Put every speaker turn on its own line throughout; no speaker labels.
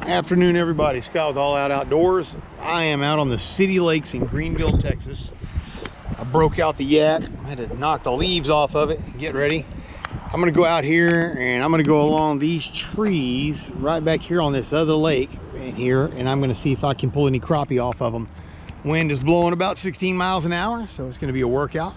Afternoon, everybody. Scott with All Out Outdoors. I am out on the city lakes in Greenville, Texas. I broke out the yak. I had to knock the leaves off of it and get ready. I'm gonna go out here and I'm gonna go along these trees right back here on this other lake right here, and I'm gonna see if I can pull any crappie off of them. Wind is blowing about 16 miles an hour, so it's gonna be a workout.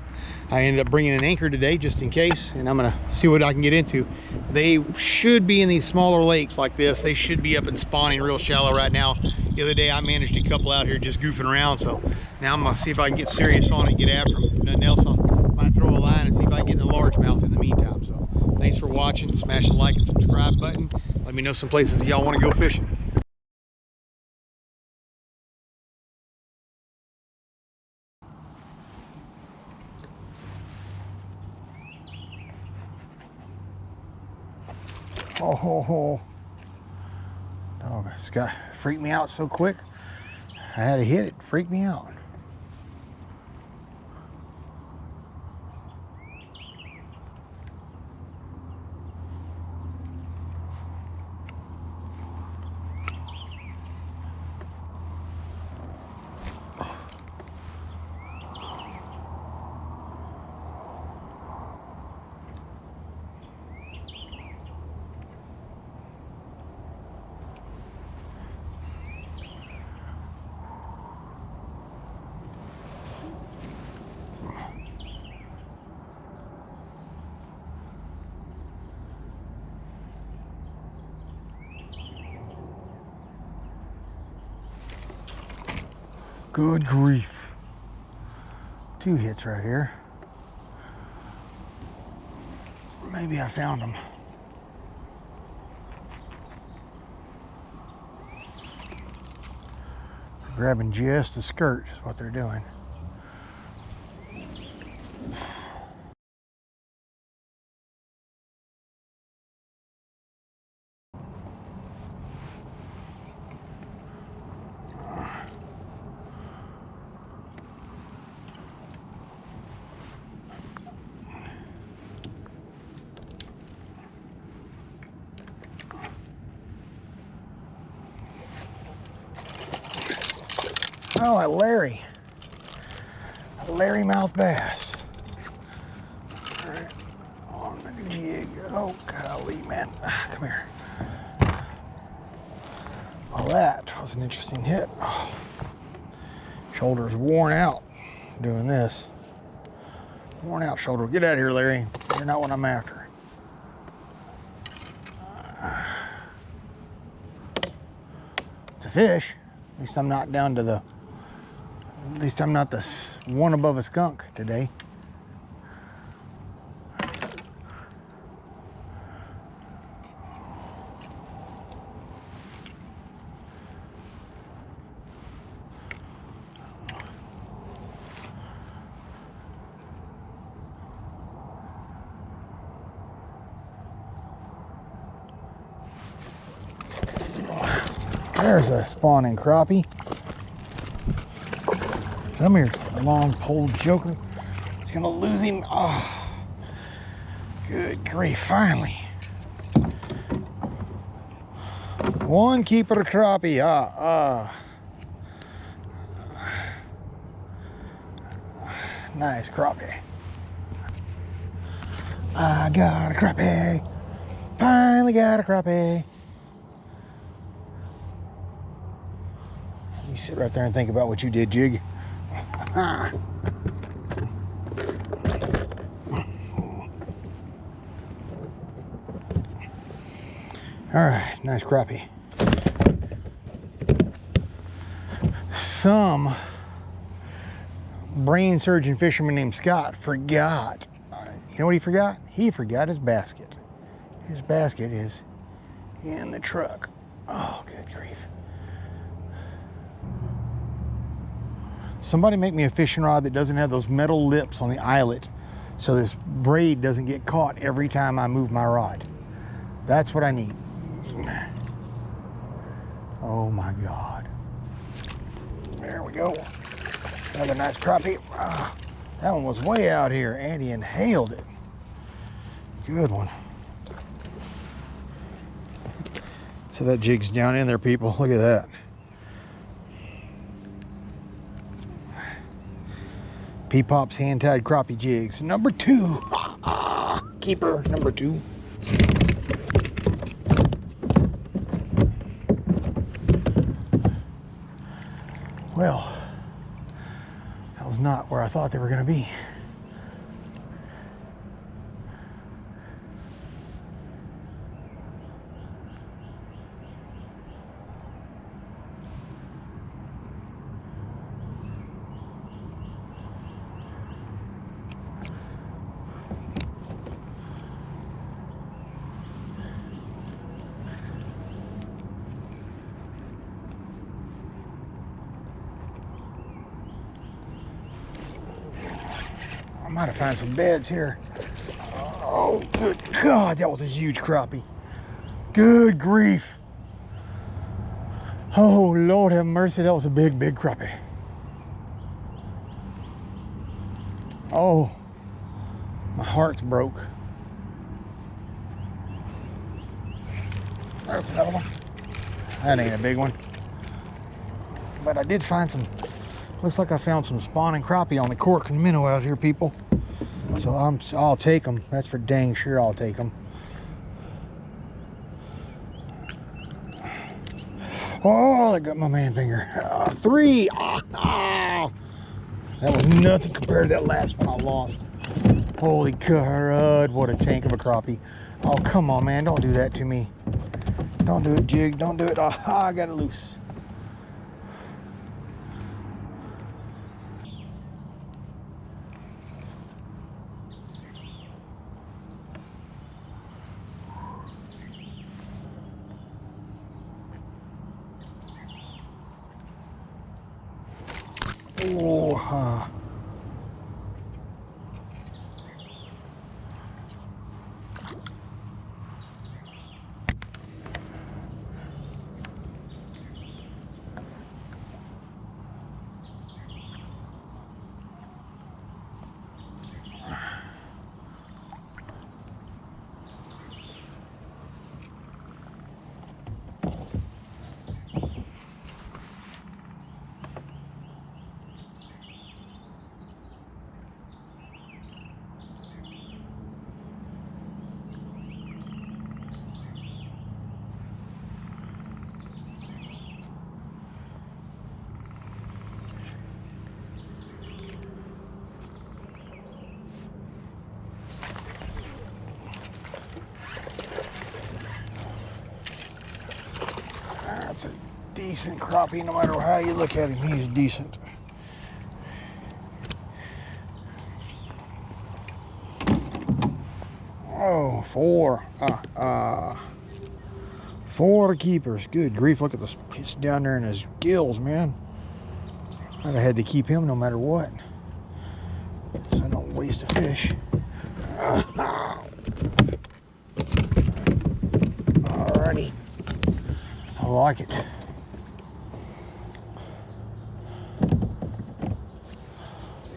I ended up bringing an anchor today just in case, and I'm gonna see what I can get into. They should be in these smaller lakes like this. They should be up and spawning real shallow right now. The other day I managed a couple out here just goofing around, so now I'm gonna see if I can get serious on it and get after them. Nothing else, I might throw a line and see if I can get in a largemouth in the meantime. So thanks for watching. Smash the like and subscribe button. Let me know some places y'all want to go fishing. Oh, this guy freaked me out so quick. I had to hit it, freaked me out. Good grief. 2 hits right here. Maybe I found them. They're grabbing just the skirt is what they're doing. Oh, a largemouth bass. All right, on the jig. Oh, golly, man, come here. Well, that was an interesting hit. Oh, shoulder's worn out doing this. Worn out shoulder. Get out of here, Larry. You're not what I'm after. It's a fish. At least I'm not down to the. At least I'm not the one above a skunk today. There's a spawning crappie. Come here, long pole joker. It's gonna lose him. Oh, good grief, finally. One keeper crappie. Nice crappie. I got a crappie. Finally got a crappie. You sit right there and think about what you did, Jig. All right, nice crappie. Some brain surgeon fisherman named Scott forgot. You know what he forgot? He forgot his basket. His basket is in the truck. Oh, good grief. Somebody make me a fishing rod that doesn't have those metal lips on the eyelet so this braid doesn't get caught every time I move my rod. That's what I need. Oh my God. There we go. Another nice crappie. That one was way out here and he inhaled it. Good one. So that jig's down in there, people. Look at that. P-Pop's hand-tied crappie jigs. Number 2. Keeper number 2. Well, that was not where I thought they were going to be. I might have found some beds here. Oh, good God, that was a huge crappie. Good grief. Oh, Lord have mercy, that was a big, big crappie. Oh, my heart's broke. There's another one. That ain't a big one. But I did find some, looks like I found some spawning crappie on the cork and minnow out here, people. So I'll take them. That's for dang sure I'll take them. Oh, I got my man finger. 3. That was nothing compared to that last one I lost. Holy crud, what a tank of a crappie. Oh, come on, man. Don't do that to me. Don't do it, jig. Don't do it. I got it loose. Oh, that's a decent crappie, no matter how you look at him, he's decent. Oh, 4. 4 keepers. Good grief, look at this. He's down there in his gills, man. I'd have had to keep him no matter what, so I don't waste a fish. Alrighty. I like it.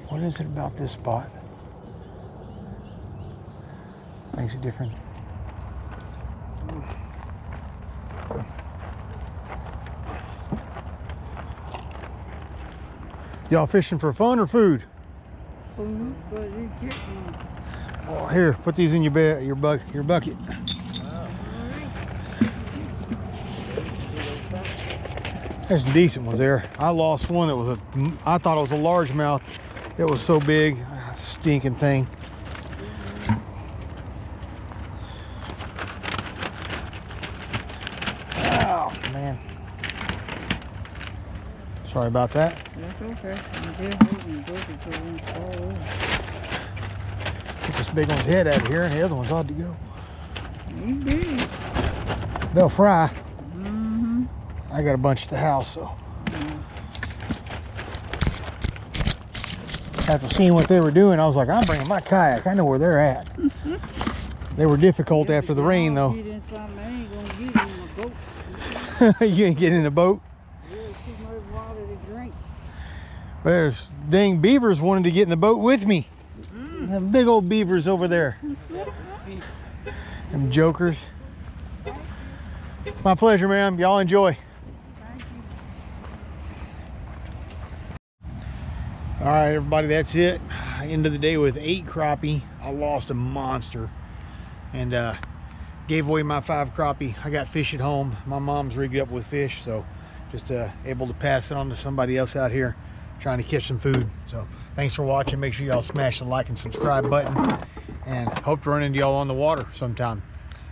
What is it about this spot makes it different? Y'all fishing for fun or food? Well, here, put these in your bucket. There's some decent ones there. I lost one that was I thought it was a largemouth. It was so big, stinking thing. Oh man, sorry about that.
That's okay.
Get this big one's head out of here, and the other one's ought to go.
He's big.
They'll fry. I got a bunch at the house, so. After seeing what they were doing, I was like, I'm bringing my kayak. I know where they're at. They were difficult after the rain, though. You ain't getting in a boat? There's dang beavers wanted to get in the boat with me. Them big old beavers over there. Them jokers. My pleasure, ma'am. Y'all enjoy.
Thank you.
All right, everybody, that's it. End of the day with 8 crappie. I lost a monster and gave away my 5 crappie. I got fish at home. My mom's rigged up with fish, so just able to pass it on to somebody else out here trying to catch some food. So thanks for watching. Make sure y'all smash the like and subscribe button, and hope to run into y'all on the water sometime.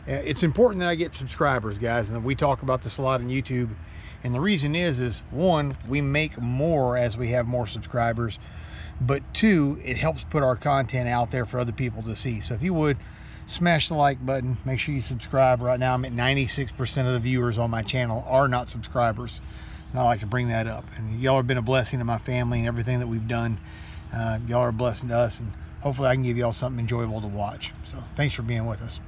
It's important that I get subscribers, guys, and we talk about this a lot on YouTube. And the reason is one, we make more as we have more subscribers, but 2, it helps put our content out there for other people to see. So if you would, smash the like button, make sure you subscribe. Right now I'm at 96% of the viewers on my channel are not subscribers, and I like to bring that up. And y'all have been a blessing to my family and everything that we've done. Y'all are a blessing to us, and hopefully I can give y'all something enjoyable to watch. So thanks for being with us.